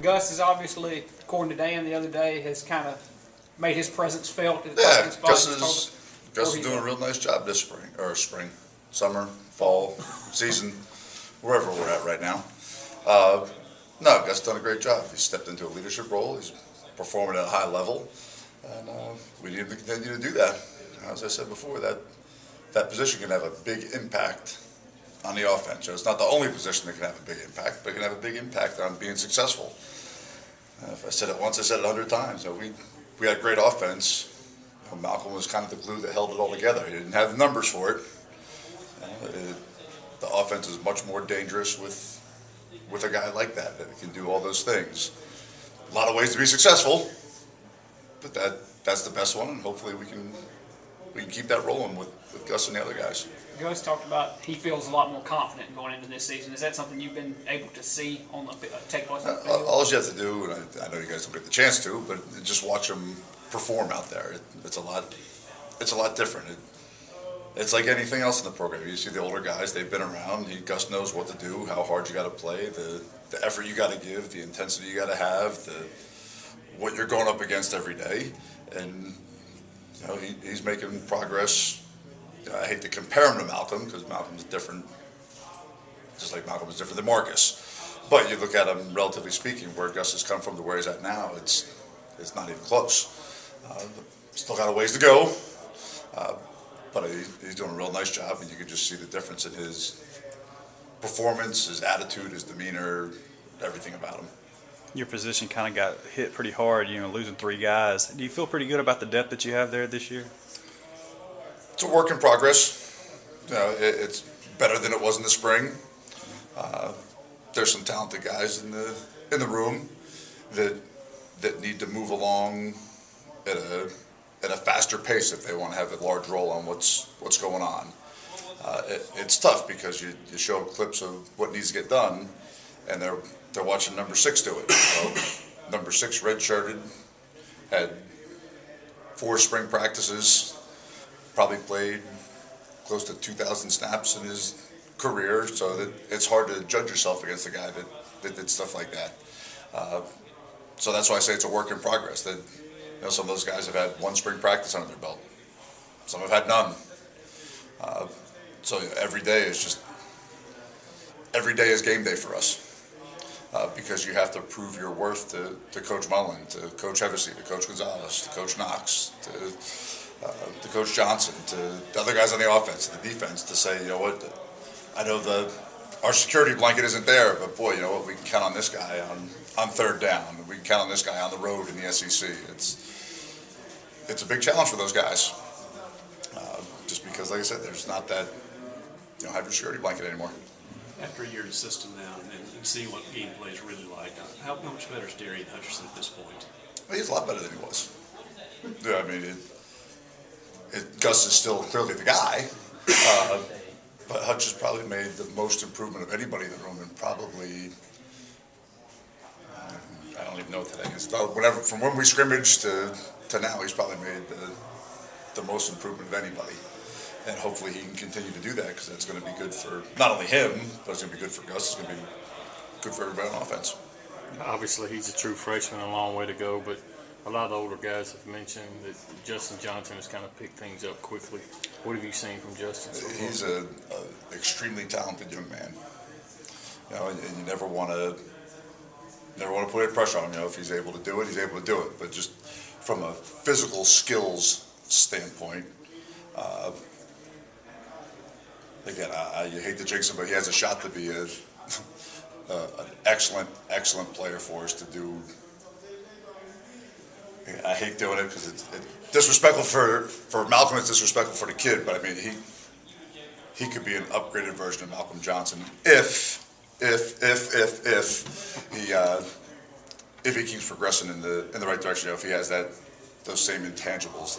Gus is obviously, according to Dan the other day, has kind of made his presence felt. Yeah, Gus is doing a real nice job this spring, summer, fall, season, wherever we're at right now. No, Gus has done a great job. He's stepped into a leadership role. He's performing at a high level, and we need him to continue to do that. As I said before, that position can have a big impact on the offense. It's not the only position that can have a big impact, but it can have a big impact on being successful. If I said it once, I said it 100 times. We had a great offense. Malcolm was kind of the glue that held it all together. He didn't have the numbers for it. The offense is much more dangerous with a guy like that can do all those things. A lot of ways to be successful, but that's the best one, and hopefully we can keep that rolling with Gus and the other guys. Gus talked about he feels a lot more confident going into this season. Is that something you've been able to see on the take place on the field? All you have to do, and I know you guys don't get the chance to, but just watch him perform out there. It's a lot different. It's like anything else in the program. You see the older guys; they've been around. Gus knows what to do, how hard you got to play, the effort you got to give, the intensity you got to have, what you're going up against every day, and he's making progress. I hate to compare him to Malcolm because Malcolm's different, just like Malcolm is different than Marcus. But you look at him, relatively speaking, where Gus has come from to where he's at now, it's not even close. Still got a ways to go, but he's doing a real nice job, and you can just see the difference in his performance, his attitude, his demeanor, everything about him. Your position kind of got hit pretty hard, losing 3 guys. Do you feel pretty good about the depth that you have there this year? It's a work in progress. It's better than it was in the spring. There's some talented guys in the room that need to move along at a faster pace if they want to have a large role on what's going on. It's tough because you show clips of what needs to get done, and they're watching number 6 do it. Number 6 redshirted, had 4 spring practices, probably played close to 2,000 snaps in his career, so that it's hard to judge yourself against a guy that did stuff like that. So that's why I say it's a work in progress. That some of those guys have had 1 spring practice under their belt. Some have had none. So every day is game day for us. Because you have to prove your worth to Coach Mullen, to Coach Hevesy, to Coach Gonzalez, to Coach Knox, to Coach Johnson, to the other guys on the offense, the defense, to say, what, I know our security blanket isn't there, but boy, we can count on this guy on 3rd down. We can count on this guy on the road in the SEC. It's a big challenge for those guys. Just because, like I said, there's not that have your security blanket anymore. After a year in the system now and seeing what game play is really like, how much better is Darian Hutcherson at this point? Well, he's a lot better than he was. Yeah, I mean, Gus is still clearly the guy, but Hutch has probably made the most improvement of anybody in the room, and probably, I don't even know what today is. From when we scrimmaged to now, he's probably made the most improvement of anybody. And hopefully he can continue to do that, because that's going to be good for not only him, but it's going to be good for Gus. It's going to be good for everybody on offense. Obviously, he's a true freshman, a long way to go, but a lot of the older guys have mentioned that Justin Johnson has kind of picked things up quickly. What have you seen from Justin so far? He's an extremely talented young man. And you never want to put any pressure on him. If he's able to do it, he's able to do it. But just from a physical skills standpoint, again, you hate to jinx him, but he has a shot to be an excellent player for us to do. I hate doing it because it's disrespectful for Malcolm. It's disrespectful for the kid, but I mean, he could be an upgraded version of Malcolm Johnson if he keeps progressing in the right direction. If he has those same intangibles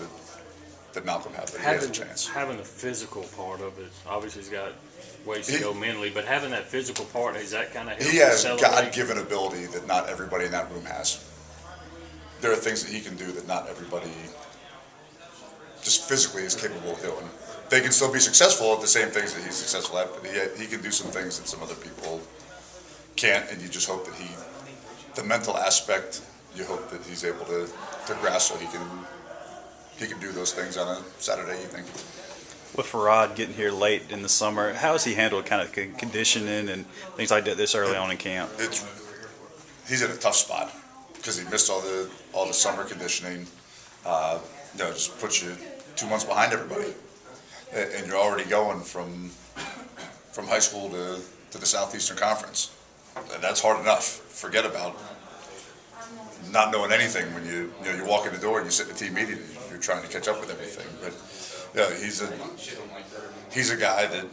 that Malcolm had, that he has a chance. Having the physical part of it, obviously he's got ways to go mentally, but having that physical part, is that kind of he has God-given ability that not everybody in that room has. There are things that he can do that not everybody just physically is capable of doing. They can still be successful at the same things that he's successful at, but he can do some things that some other people can't, and you just hope that the mental aspect, you hope that he's able to grasp so he can do those things on a Saturday evening. With Farad getting here late in the summer, how has he handled kind of conditioning and things like that this early on in camp? He's in a tough spot because he missed all the summer conditioning. Just puts you 2 months behind everybody, and you're already going from high school to the Southeastern Conference, and that's hard enough. Forget about not knowing anything when you walk in the door and you sit in the team meeting and you're trying to catch up with everything. But yeah, he's a guy that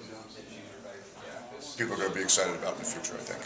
people are going to be excited about in the future, I think.